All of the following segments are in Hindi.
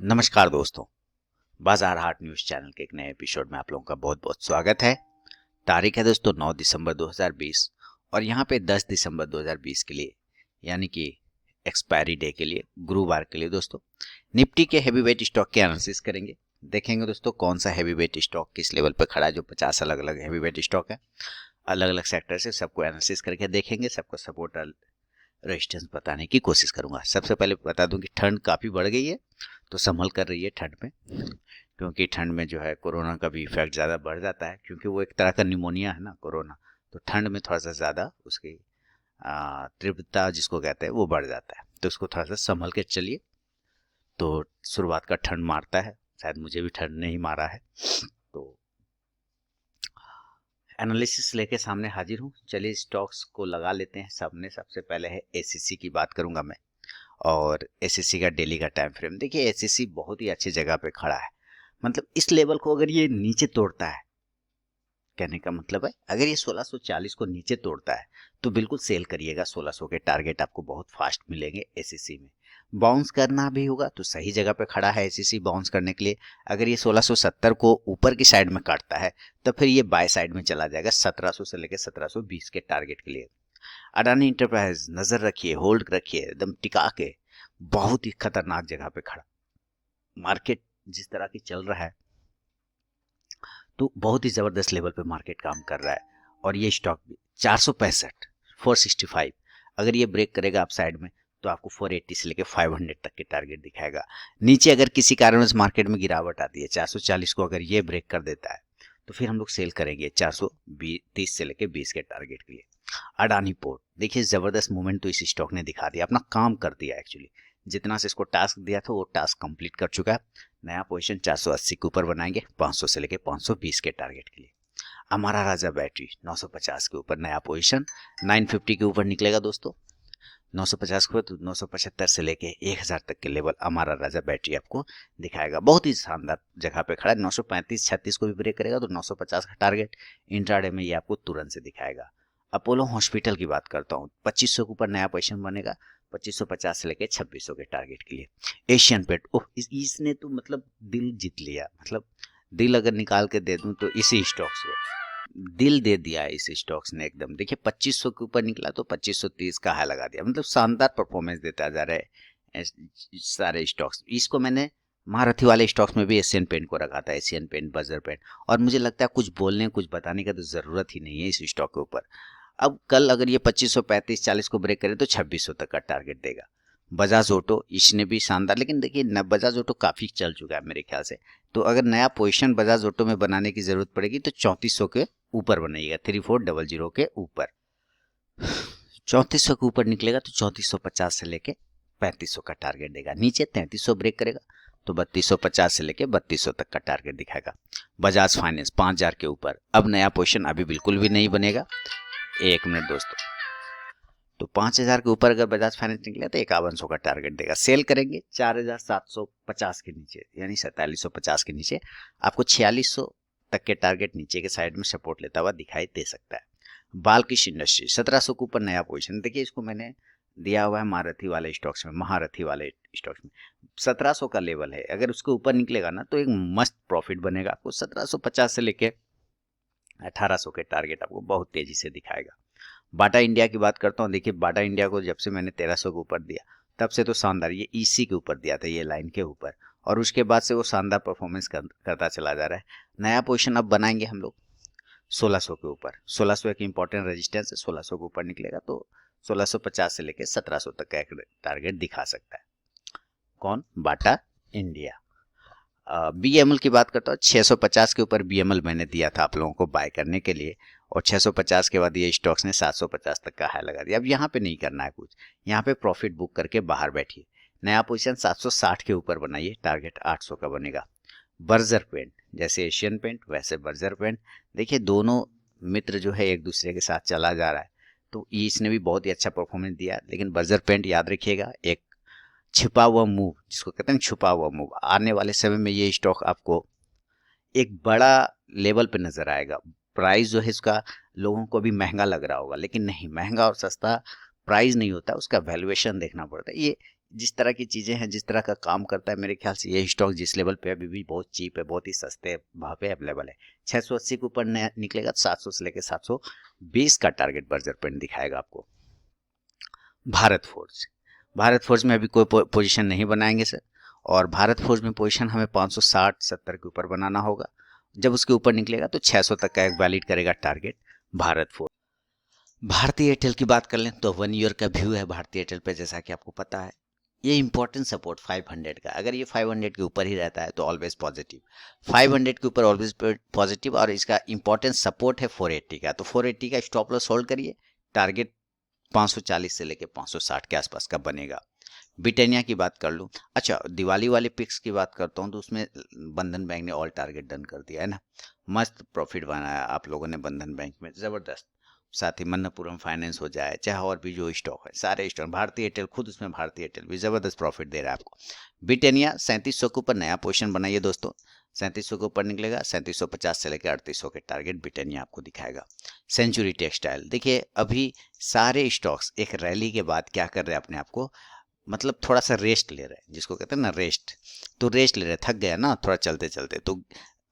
नमस्कार दोस्तों, बाजार हाट न्यूज़ चैनल के एक नए एपिसोड में आप लोगों का बहुत बहुत स्वागत है। तारीख है दोस्तों 9 दिसंबर 2020 और यहाँ पे 10 दिसंबर 2020 के लिए यानी कि एक्सपायरी डे के लिए गुरुवार के लिए दोस्तों निफ्टी के हैवी वेट स्टॉक के एनालिसिस करेंगे। देखेंगे दोस्तों कौन सा हैवी वेट स्टॉक किस लेवल पर खड़ा है। जो 50 अलग अलग हैवी वेट स्टॉक है, अलग अलग सेक्टर से सबको एनालिसिस करके देखेंगे, सबको सपोर्ट रेजिस्टेंस बताने की कोशिश करूंगा। सबसे पहले बता दूं कि ठंड काफ़ी बढ़ गई है, तो संभल कर रही है ठंड में, क्योंकि ठंड में जो है कोरोना का भी इफेक्ट ज़्यादा बढ़ जाता है, क्योंकि वो एक तरह का निमोनिया है ना कोरोना। तो ठंड में थोड़ा सा ज़्यादा उसकी तीव्रता जिसको कहते हैं वो बढ़ जाता है, तो उसको थोड़ा सा संभल के चलिए। तो शुरुआत का ठंड मारता है, शायद मुझे भी ठंड नहीं मारा है, तो एनालिसिस लेके सामने हाजिर हूँ। चलिए स्टॉक्स को लगा लेते हैं सामने। सबसे पहले है एसीसी की बात करूंगा मैं, और एसीसी का डेली का टाइम फ्रेम। देखिए एसीसी बहुत ही अच्छी जगह पे खड़ा है, मतलब इस लेवल को अगर ये नीचे तोड़ता है, कहने का मतलब है अगर ये 1640 को नीचे तोड़ता है तो बिल्कुल सेल करिएगा। 1600 के टारगेट आपको बहुत फास्ट मिलेंगे एसीसी में। बाउंस करना भी होगा तो सही जगह पे खड़ा है एसीसी बाउंस करने के लिए। अगर ये 1670 को ऊपर की साइड में काटता है तो फिर ये बाय साइड में चला जाएगा 1700 से लेकर 1720 के टारगेट के लिए। अडानी इंटरप्राइज नजर रखिए, होल्ड रखिए, एकदम टिका के। बहुत ही खतरनाक जगह पे खड़ा। मार्केट जिस तरह की चल रहा है तो बहुत ही जबरदस्त लेवल पे मार्केट काम कर रहा है। और ये स्टॉक भी 465 465 अगर ये ब्रेक करेगा आप साइड में तो आपको 480 से लेकर 500 तक के टारगेट दिखाएगा। नीचे अगर किसी कारणवश मार्केट में गिरावट आती है 440 को अगर ये ब्रेक कर देता है तो फिर हम लोग सेल करेंगे 430 से लेकर 20 के टारगेट के लिए। अडानी पोर्ट देखिए जबरदस्त मूवमेंट तो इस स्टॉक ने दिखा दिया, अपना काम कर दिया। एक्चुअली जितना से इसको टास्क दिया था वो टास्क कंप्लीट कर चुका है। नया पोजीशन 480 के ऊपर बनाएंगे 500 से लेके 520 के टारगेट के लिए। हमारा राजा बैटरी 950 के ऊपर नया पोजीशन 950 के ऊपर निकलेगा दोस्तों। 950 के ऊपर तो 975 से लेके 1000 तक के लेवल हमारा राजा बैटरी आपको दिखाएगा। बहुत ही शानदार जगह पे खड़ा है। 935-36 को भी ब्रेक करेगा तो 950 का टारगेट इंट्राडे में ये आपको तुरंत से दिखाएगा। अपोलो हॉस्पिटल की बात करता हूँ, 2500 के ऊपर नया पोजीशन बनेगा 2550 से लेके 2600 के टारगेट के लिए। एशियन पेंट इसने तो मतलब दिल जीत लिया, मतलब दिल अगर निकाल के दे दूं तो इसी स्टॉक्स को दिल दे दिया है इस स्टॉक्स ने एकदम। देखिए 2500 के ऊपर निकला तो 2530 का हाई लगा दिया, मतलब शानदार परफॉर्मेंस देता जा रहा है सारे स्टॉक्स। इसको मैंने महारथी वाले स्टॉक्स में भी एशियन पेंट को रखा था, एशियन पेंट, बजर पेंट। और मुझे लगता है कुछ बोलने कुछ बताने का तो जरूरत ही नहीं है इस स्टॉक के ऊपर। अब कल अगर ये 2535-40 को ब्रेक करे तो 2600 तक का टारगेट देगा। बजाज ऑटो इसने भी शानदार, लेकिन देखिए बजाज ऑटो काफी चल चुका है मेरे ख्याल से, तो अगर नया पोजीशन बजाज ऑटो में बनाने की जरूरत पड़ेगी तो 3400 के ऊपर बनाइएगा, 3400 के ऊपर। 3400 के ऊपर निकलेगा तो 3450 से लेके 3500 का टारगेट देगा। नीचे 3300 ब्रेक करेगा तो 3250 से लेके 3200 तक का टारगेट दिखाएगा। बजाज फाइनेंस 5000 के ऊपर अब नया पोजीशन अभी बिल्कुल भी नहीं बनेगा। एक मिनट दोस्तों, तो 5000 के ऊपर अगर बजाज फाइनेंस निकले तो 5100 का टारगेट देगा। सेल करेंगे 4750 के नीचे, यानी 4750 के नीचे आपको 4600 तक के टारगेट नीचे के साइड में सपोर्ट लेता हुआ दिखाई दे सकता है। बालकृष्ण इंडस्ट्री 1700 के ऊपर नया पोजीशन। देखिए इसको मैंने दिया हुआ है महारथी वाले स्टॉक्स में, महारथी वाले स्टॉक्स में 1700 का लेवल है। अगर उसके ऊपर निकलेगा ना तो एक मस्त प्रॉफिट बनेगा आपको। 1750 से लेके 1800 के टारगेट आपको बहुत तेजी से दिखाएगा। बाटा इंडिया की बात करता हूँ। देखिए बाटा इंडिया को जब से मैंने 1300 के ऊपर दिया तब से तो शानदार, ये ईसी के ऊपर दिया था, ये लाइन के ऊपर, और उसके बाद से वो शानदार परफॉर्मेंस करता चला जा रहा है। नया पोजीशन अब बनाएंगे हम लोग 1600 के ऊपर। 1600 एक इंपॉर्टेंट रेजिस्टेंस है, 1600 के ऊपर निकलेगा तो 1650 से लेकर 1700 तक का एक टारगेट दिखा सकता है। कौन? Bata India. बीएमएल की बात करता हूँ, 650 के ऊपर बीएमएल मैंने दिया था आप लोगों को बाय करने के लिए, और 650 के बाद ये स्टॉक्स ने 750 तक का हाई लगा दिया। अब यहाँ पे नहीं करना है कुछ, यहाँ पे प्रॉफिट बुक करके बाहर बैठिए। नया पोजीशन 760 के ऊपर बनाइए, टारगेट 800 का बनेगा। बर्जर पेंट, जैसे एशियन पेंट वैसे बर्जर पेंट। देखिए दोनों मित्र जो है एक दूसरे के साथ चला जा रहा है, तो इसने भी बहुत ही अच्छा परफॉर्मेंस दिया। लेकिन बर्जर पेंट याद रखिएगा एक छिपा हुआ मूव, जिसको कहते हैं छुपा हुआ मूव, आने वाले समय में ये स्टॉक आपको एक बड़ा लेवल पे नजर आएगा। प्राइस जो है इसका लोगों को भी महंगा लग रहा होगा, लेकिन नहीं, महंगा और सस्ता प्राइस नहीं होता, उसका वैल्यूएशन देखना पड़ता है। जिस तरह की चीज़ें हैं, जिस तरह का काम करता है, मेरे ख्याल से ये स्टॉक जिस लेवल पे अभी भी बहुत चीप है, बहुत ही सस्ते भाव पे अवेलेबल है। 680 के ऊपर नया निकलेगा तो 700 से लेकर 720 का टारगेट बर्जर पॉइंट दिखाएगा आपको। भारत फोर्ज में अभी कोई पोजीशन नहीं बनाएंगे सर, और भारत फोर्ज में पोजीशन हमें 560-70 के ऊपर बनाना होगा। जब उसके ऊपर निकलेगा तो 600 तक का एक वैलिड करेगा टारगेट भारत फोर्ज। भारतीय एयरटेल की बात कर लें तो 1 ईयर का व्यू है भारतीय एयरटेल पे, जैसा कि आपको पता है। ये इंपॉर्टेंट सपोर्ट 500 का, अगर ये 500 के ऊपर ही रहता है तो ऑलवेज पॉजिटिव, 500 के ऊपर ऑलवेज पॉजिटिव। और इसका इंपॉर्टेंट सपोर्ट है 480 का, तो 480 का स्टॉप लॉस होल्ड करिए। टारगेट 540 से लेके 560 के आसपास का बनेगा। ब्रिटानिया की बात कर लूँ, अच्छा दिवाली वाले पिक्स की बात करता हूँ तो उसमें बंधन बैंक ने ऑल टारगेट डन कर दिया है ना, मस्त प्रॉफिट बनाया आप लोगों ने बंधन बैंक में, ज़बरदस्त। साथ ही मन्नपुरम फाइनेंस हो जाए, चाहे और भी जो स्टॉक है, सारे स्टॉक, भारतीय एयरटेल खुद, उसमें भारतीय एयरटेल भी ज़बरदस्त प्रॉफिट दे रहा है आपको। ब्रिटानिया 3700 के ऊपर नया पोजीशन बनाइए दोस्तों, 3700 के ऊपर निकलेगा, 3750 से लेकर 3800 के टारगेट ब्रिटानिया आपको दिखाएगा। सेंचुरी टेक्सटाइल, देखिए अभी सारे स्टॉक्स एक रैली के बाद क्या कर रहे हैं, अपने आप को मतलब थोड़ा सा रेस्ट ले रहे हैं, जिसको कहते हैं ना रेस्ट, तो रेस्ट ले रहे हैं, थक गया ना थोड़ा चलते चलते, तो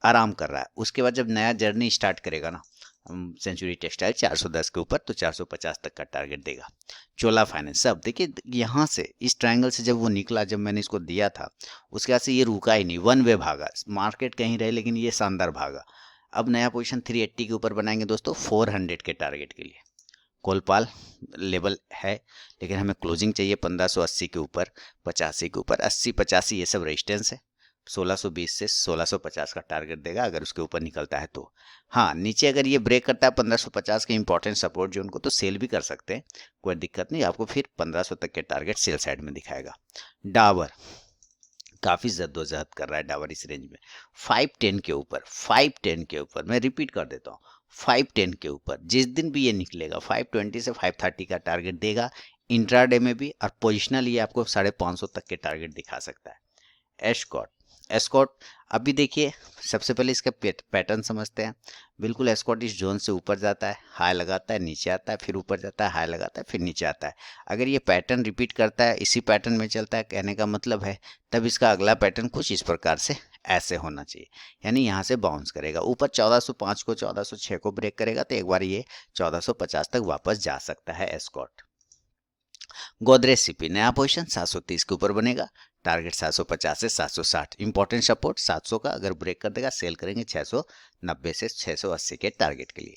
आराम कर रहा है। उसके बाद जब नया जर्नी स्टार्ट करेगा ना सेंचुरी टेक्सटाइल 410 के ऊपर, तो 450 तक का टारगेट देगा। चोला फाइनेंस, सब देखिए यहाँ से इस ट्रायंगल से जब वो निकला, जब मैंने इसको दिया था उसके बाद से ये रुका ही नहीं, वन वे भागा, मार्केट कहीं रहे लेकिन ये शानदार भागा। अब नया पोजीशन 380 के ऊपर बनाएंगे दोस्तों 400 के टारगेट के लिए। कोलपाल लेवल है, लेकिन हमें क्लोजिंग चाहिए 1580 के ऊपर, 85 के ऊपर, 80-85 ये सब रेजिस्टेंस है। 1620 से 1650 का टारगेट देगा अगर उसके ऊपर निकलता है तो। हाँ, नीचे अगर ये ब्रेक करता है 1550 के इंपॉर्टेंट सपोर्ट जो उनको, तो सेल भी कर सकते हैं, कोई दिक्कत नहीं, आपको फिर 1500 तक के टारगेट सेल साइड में दिखाएगा। डाबर काफ़ी जद्दोजहद कर रहा है, डाबर इस रेंज में 510 के ऊपर, 510 के ऊपर, मैं रिपीट कर देता हूँ 510 के ऊपर, जिस दिन भी ये निकलेगा 520 से 530 का टारगेट देगा इंट्राडे में भी, और पोजिशनल ये आपको 550 तक के टारगेट दिखा सकता है। एस्कॉर्ट, एस्कॉर्ट अभी देखिए सबसे पहले इसका पैटर्न समझते हैं। बिल्कुल एस्कॉर्ट इस जोन से ऊपर जाता है, हाई लगाता है, नीचे आता है, फिर ऊपर जाता है, हाई लगाता है, फिर नीचे आता है। अगर ये पैटर्न रिपीट करता है, इसी पैटर्न में चलता है, कहने का मतलब है तब इसका अगला पैटर्न कुछ इस प्रकार से ऐसे होना चाहिए, यानी यहाँ से बाउंस करेगा ऊपर 1405 को, 1406 को ब्रेक करेगा तो एक बार ये 1450 तक वापस जा सकता है एस्कॉर्ट। गोदरेज सीपी नया पोजीशन 730 के ऊपर बनेगा, टारगेट 750 से 760, इंपॉर्टेंट सपोर्ट 700 का, अगर ब्रेक कर देगा सेल करेंगे 690 से 680 के टारगेट के लिए।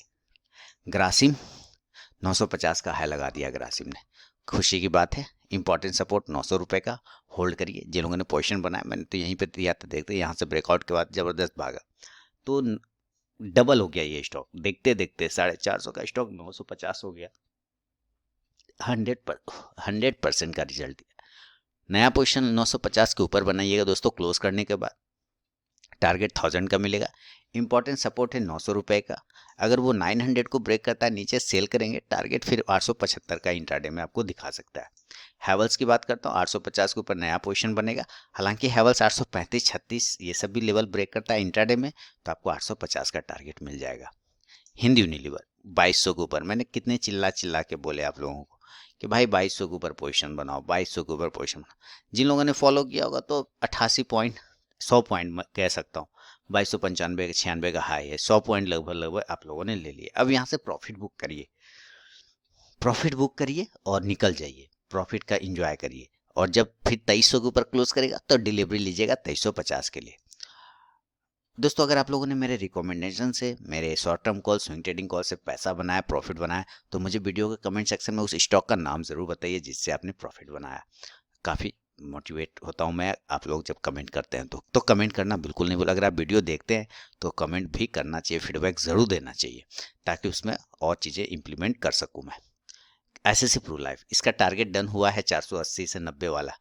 ग्रासिम 950 का हाई लगा दिया ग्रासिम ने, खुशी की बात है। इंपॉर्टेंट सपोर्ट 900 रुपये का, होल्ड करिए। जिन लोगों ने पोजीशन बनाया, मैंने तो यहीं पे दिया था, देखते यहाँ से ब्रेकआउट के बाद ज़बरदस्त भागा, तो डबल हो गया ये स्टॉक, देखते देखते 450 का स्टॉक 950 हो गया, 100% का रिजल्ट दिया। नया पोजीशन 950 के ऊपर बनाइएगा दोस्तों, क्लोज करने के बाद टारगेट 1000 का मिलेगा। इंपॉर्टेंट सपोर्ट है 900 रुपये का, अगर वो 900 को ब्रेक करता है नीचे सेल करेंगे, टारगेट फिर 875 का इंट्राडे में आपको दिखा सकता है। हैवल्स की बात करता हूँ, 850 के ऊपर नया पोजीशन बनेगा, हालांकि हैवल्स 835-36 ये सब भी लेवल ब्रेक करता है इंट्राडे में, तो आपको 850 का टारगेट मिल जाएगा। हिंद यूनिलीवर 2200 के ऊपर, मैंने कितने चिल्ला चिल्ला के बोले आप लोगों को कि भाई 2200 के ऊपर पोजीशन बनाओ, 2200 के ऊपर पोजीशन बनाओ। जिन लोगों ने फॉलो किया होगा तो 88 पॉइंट 100 पॉइंट कह सकता हूँ, 2295-96 का हाई है, 100 पॉइंट लगभग आप लोगों ने ले लिए। अब यहाँ से प्रॉफिट बुक करिए, प्रॉफिट बुक करिए और निकल जाइए, प्रॉफिट का इंजॉय करिए, और जब फिर 2300 के ऊपर क्लोज करेगा तो डिलीवरी लीजिएगा 2350 के लिए। दोस्तों अगर आप लोगों ने मेरे रिकमेंडेशन से, मेरे short term call, swing trading call से पैसा बनाया, प्रॉफिट बनाया, तो मुझे वीडियो के कमेंट सेक्शन में उस स्टॉक का नाम ज़रूर बताइए जिससे आपने प्रॉफिट बनाया। काफ़ी मोटिवेट होता हूँ मैं, आप लोग जब कमेंट करते हैं तो कमेंट करना बिल्कुल नहीं भूल। अगर आप वीडियो देखते हैं तो कमेंट भी करना चाहिए, फीडबैक ज़रूर देना चाहिए, ताकि उसमें और चीज़ें इम्प्लीमेंट कर सकूँ मैं। एसएससी प्रो लाइफ, इसका टारगेट डन हुआ है 480 से 90 वाला,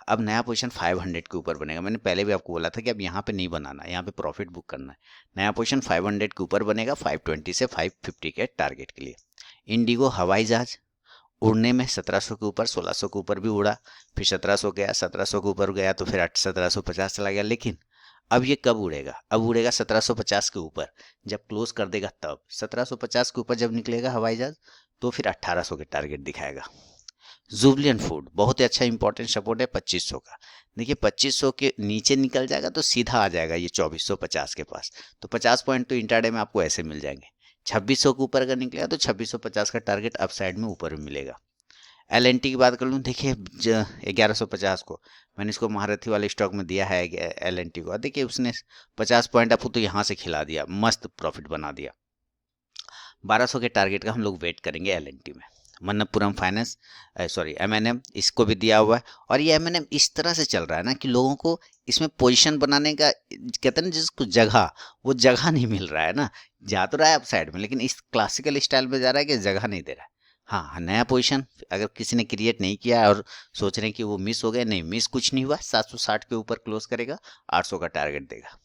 अब नया पोजीशन 500 के ऊपर बनेगा। मैंने पहले भी आपको बोला था कि अब यहाँ पे नहीं बनाना, यहाँ पे प्रॉफिट बुक करना है। नया पोजीशन 500 के ऊपर बनेगा, 520 से 550 के टारगेट के लिए। इंडिगो हवाई जहाज उड़ने में 1700 के ऊपर, 1600 के ऊपर भी उड़ा, फिर 1700 गया, 1700 के ऊपर गया तो फिर 1750 चला गया, लेकिन अब ये कब उड़ेगा? अब उड़ेगा 1750 के ऊपर, जब क्लोज कर देगा तब। 1750 के ऊपर जब निकलेगा हवाई जहाज तो फिर 1800 के टारगेट दिखाएगा। जुबलियन फूड बहुत ही अच्छा इंपॉर्टेंट सपोर्ट है 2500 का। देखिए 2500 के नीचे निकल जाएगा तो सीधा आ जाएगा ये 2450 के पास, तो 50 पॉइंट तो इंट्राडे में आपको ऐसे मिल जाएंगे। 2600 के ऊपर अगर निकलेगा तो 2650 का टारगेट अप साइड में ऊपर में मिलेगा। LNT की बात कर लूँ, देखिए 1150 को मैंने इसको महारथी वाले स्टॉक में दिया है LNT को। देखिए उसने 50 पॉइंट आपको तो यहाँ से खिला दिया, मस्त प्रॉफिट बना दिया। 1200 के टारगेट का हम लोग वेट करेंगे LNT में। मन्नपुरम फाइनेंस सॉरी MNM, इसको भी दिया हुआ है। और ये MNM इस तरह से चल रहा है ना कि लोगों को इसमें पोजीशन बनाने का कहते हैं ना जिसको जगह, वो जगह नहीं मिल रहा है ना। जा तो रहा है अप साइड में, लेकिन इस क्लासिकल स्टाइल में जा रहा है कि जगह नहीं दे रहा है। हाँ, नया पोजीशन अगर किसी ने क्रिएट नहीं किया है और सोच रहे हैं कि वो मिस हो गया, नहीं मिस कुछ नहीं हुआ। 760 के ऊपर क्लोज करेगा, 800 का टारगेट देगा।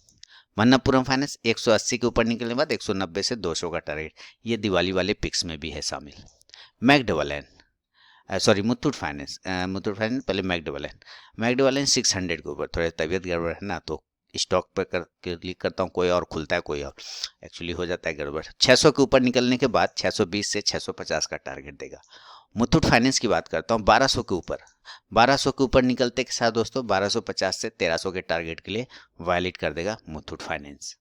मन्नपुरम फाइनेंस 180 के ऊपर निकलने के बाद 190 से 200 का टारगेट, ये दिवाली वाले पिक्स में भी है शामिल। मैकडवलन सॉरी मुथूट फाइनेंस पहले मैकडवलन 600 के ऊपर, थोड़ा तबीयत गड़बड़ है ना तो स्टॉक पर क्लिक करता हूँ, कोई और खुलता है, कोई और एक्चुअली हो जाता है गड़बड़। 600 के ऊपर निकलने के बाद 620 से 650 का टारगेट देगा। मुथूट फाइनेंस की बात करता हूँ 1200 के ऊपर, 1200 के ऊपर निकलते के साथ दोस्तों 1250 से 1300 के टारगेट के लिए वायलेट कर देगा मुथूट फाइनेंस।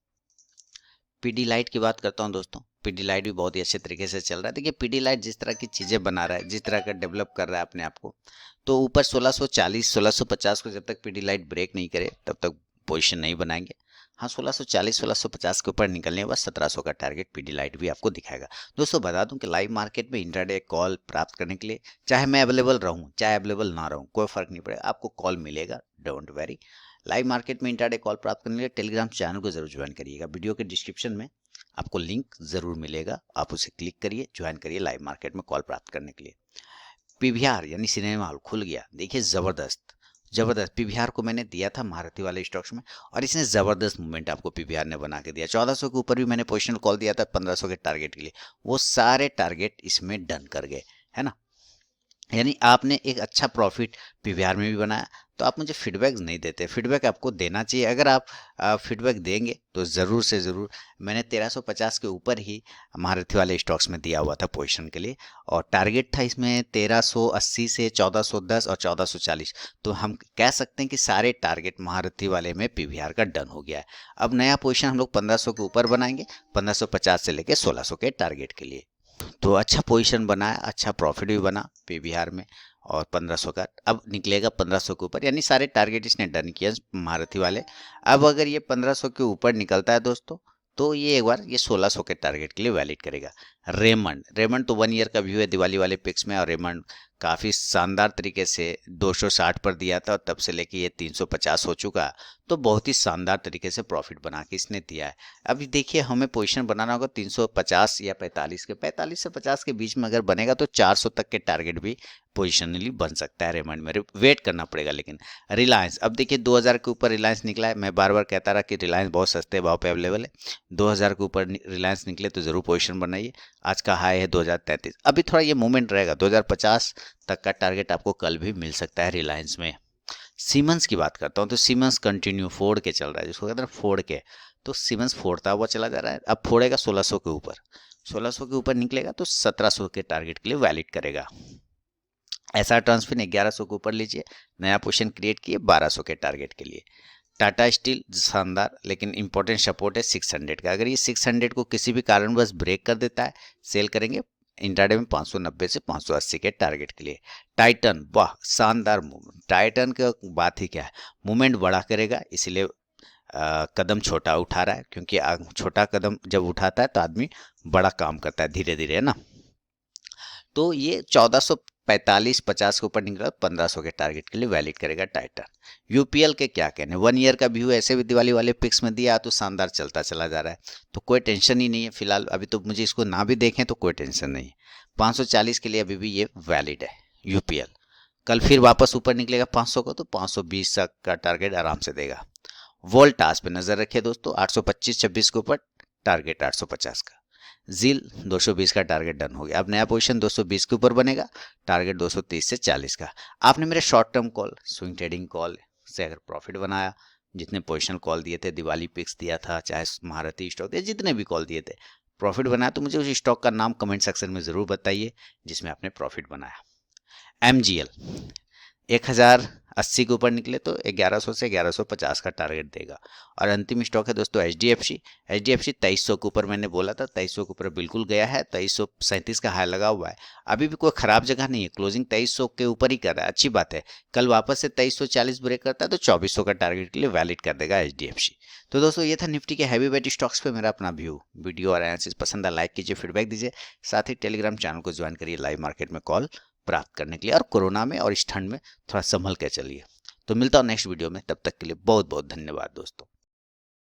पीडीलाइट की बात करता हूँ दोस्तों, पीडीलाइट भी बहुत ही अच्छे तरीके से चल रहा है। देखिए पीडीलाइट जिस तरह की चीज़ें बना रहा है, जिस तरह का डेवलप कर रहा है अपने आप को, तो ऊपर 1640 1650 को जब तक पीडीलाइट ब्रेक नहीं करे तब तक पोजीशन नहीं बनाएंगे। हाँ 1640 1650 के ऊपर निकलने के बाद 1700 का टारगेट पीडीलाइट भी आपको दिखाएगा। दोस्तों बता दूं कि लाइव मार्केट में इंट्राडे कॉल प्राप्त करने के लिए चाहे मैं अवेलेबल रहूं चाहे अवेलेबल ना रहूं कोई फर्क नहीं पड़ेगा, आपको कॉल मिलेगा, डोंट वेरी। लाइव मार्केट में इंट्राडे कॉल प्राप्त करने के लिए टेलीग्राम चैनल को जरूर ज्वाइन करिएगा। वीडियो के डिस्क्रिप्शन में आपको लिंक जरूर मिलेगा, आप उसे क्लिक करिए, ज्वाइन करिए लाइव मार्केट में कॉल प्राप्त करने के लिए। पीवीआर यानी सिनेमा हॉल खुल गया, देखिए जबरदस्त जबरदस्त। पीवीआर को मैंने दिया था महारथी वाले स्टॉक्स में और इसने जबरदस्त मूवमेंट आपको पीवीआर ने बना के दिया। 1400 के ऊपर भी मैंने पोजिशनल कॉल दिया था 1500 के टारगेट के लिए, वो सारे टारगेट इसमें डन कर गए, है ना। यानी आपने एक अच्छा प्रॉफिट पीवीआर में भी बनाया। तो आप मुझे फीडबैक नहीं देते, फीडबैक आपको देना चाहिए। अगर आप फीडबैक देंगे तो ज़रूर से ज़रूर, मैंने 1350 के ऊपर ही महारथी वाले स्टॉक्स में दिया हुआ था पोजीशन के लिए, और टारगेट था इसमें 1380 से 1410 और 1440। तो हम कह सकते हैं कि सारे टारगेट महारथी वाले में पीवीआर का डन हो गया है। अब नया पोजीशन हम लोग 1500 के ऊपर बनाएंगे, 1550 से लेकर 1600 के टारगेट के लिए। तो अच्छा पोजीशन बना है, अच्छा प्रॉफिट भी बना पीवीआर में, और 1500 का अब निकलेगा 1500 के ऊपर, यानी सारे टारगेट इसने डन किया महारथी वाले। अब अगर ये 1500 के ऊपर निकलता है दोस्तों तो ये एक बार ये 1600 के टारगेट के लिए वैलिड करेगा। रेमंड तो 1 ईयर का व्यू है दिवाली वाले पिक्स में, और रेमंड काफ़ी शानदार तरीके से 260 पर दिया था और तब से लेके ये 350 हो चुका, तो बहुत ही शानदार तरीके से प्रॉफिट बना के इसने दिया है। अभी देखिए हमें पोजीशन बनाना होगा 350 या 45 के, 45 से 50 के बीच में अगर बनेगा तो 400 तक के टारगेट भी पोजिशनली बन सकता है रेमंड में, वेट करना पड़ेगा। लेकिन रिलायंस, अब देखिए 2000 के ऊपर रिलायंस निकला है, मैं बार बार कहता रहा कि रिलायंस बहुत सस्ते भाव पे अवेलेबल है। 2000 के ऊपर रिलायंस निकले तो जरूर पोजीशन बनाइए। आज का हाई है 2033, अभी थोड़ा ये मूवमेंट रहेगा, 2050 तक का टारगेट आपको कल भी मिल सकता है रिलायंस में। सीमेंस की बात करता हूँ तो सीमेंस कंटिन्यू फोड़ के चल रहा है, जिसको कहते हैं फोड़ के, तो सीमेंस फोड़ता हुआ चला जा रहा है। अब फोड़ेगा 1600 के ऊपर, 1600 के ऊपर निकलेगा तो 1700 के टारगेट के लिए वैलिड करेगा। ऐसा ट्रांसफर 1100 के ऊपर लीजिए, नया पोजीशन क्रिएट किए 1200 के टारगेट के लिए। टाटा स्टील शानदार, लेकिन इंपॉर्टेंट सपोर्ट है 600 का। अगर ये 600 को किसी भी कारणवश ब्रेक कर देता है, सेल करेंगे इंट्राडे में 590 से 580 के टारगेट के लिए। टाइटन, वाह शानदार मूवमेंट, टाइटन का बात ही क्या है, मूवमेंट बड़ा करेगा, इसलिए कदम छोटा उठा रहा है, क्योंकि छोटा कदम जब उठाता है तो आदमी बड़ा काम करता है धीरे धीरे, है ना। तो ये 1445-50 के ऊपर निकला 1500 के टारगेट के लिए वैलिड करेगा टाइटन। यूपीएल के क्या कहने, 1 ईयर का व्यू ऐसे भी दिवाली वाले पिक्स में दिया तो शानदार चलता चला जा रहा है, तो कोई टेंशन ही नहीं है फिलहाल। अभी तो मुझे इसको ना भी देखें तो कोई टेंशन नहीं है, 540 के लिए अभी भी ये वैलिड है यूपीएल। कल फिर वापस ऊपर निकलेगा 500 को तो 520 का टारगेट आराम से देगा। वोल्टास पे नजर रखिए दोस्तों, 825-26 के ऊपर टारगेट 850 का। जील 220 का टारगेट डन हो गया, अब नया पोजीशन 220 के ऊपर बनेगा, टारगेट 230 से 40 का। आपने मेरे short term call, swing trading call से अगर प्रॉफिट बनाया, जितने पोजीशनल कॉल दिए थे, दिवाली पिक्स दिया था, चाहे महारथी स्टॉक दिया, जितने भी कॉल दिए थे, प्रॉफिट बनाया, तो मुझे उस स्टॉक का नाम कमेंट सेक्शन में ज़रूर बताइए जिसमें आपने प्रॉफिट बनाया। MGL 1080 के ऊपर निकले तो 1100 से 1150 का टारगेट देगा। और अंतिम स्टॉक है दोस्तों HDFC 2300 के ऊपर, मैंने बोला था 2300 के ऊपर बिल्कुल गया है, 2337 का हाई लगा हुआ है। अभी भी कोई खराब जगह नहीं है, क्लोजिंग 2300 के ऊपर ही कर रहा है, अच्छी बात है। कल वापस से 2340 ब्रेक करता है तो 2400 का टारगेट के लिए वैलिड कर देगा HDFC। तो दोस्तों ये था निफ्टी के हैवी वेट स्टॉक्स पे मेरा अपना व्यू। वीडियो और एनालिसिस पसंद है लाइक कीजिए, फीडबैक दीजिए, साथ ही टेलीग्राम चैनल को ज्वाइन करिए लाइव मार्केट में कॉल प्राप्त करने के लिए, और कोरोना में और इस ठंड में थोड़ा संभल के चलिए। तो मिलता हूँ नेक्स्ट वीडियो में, तब तक के लिए बहुत बहुत धन्यवाद दोस्तों।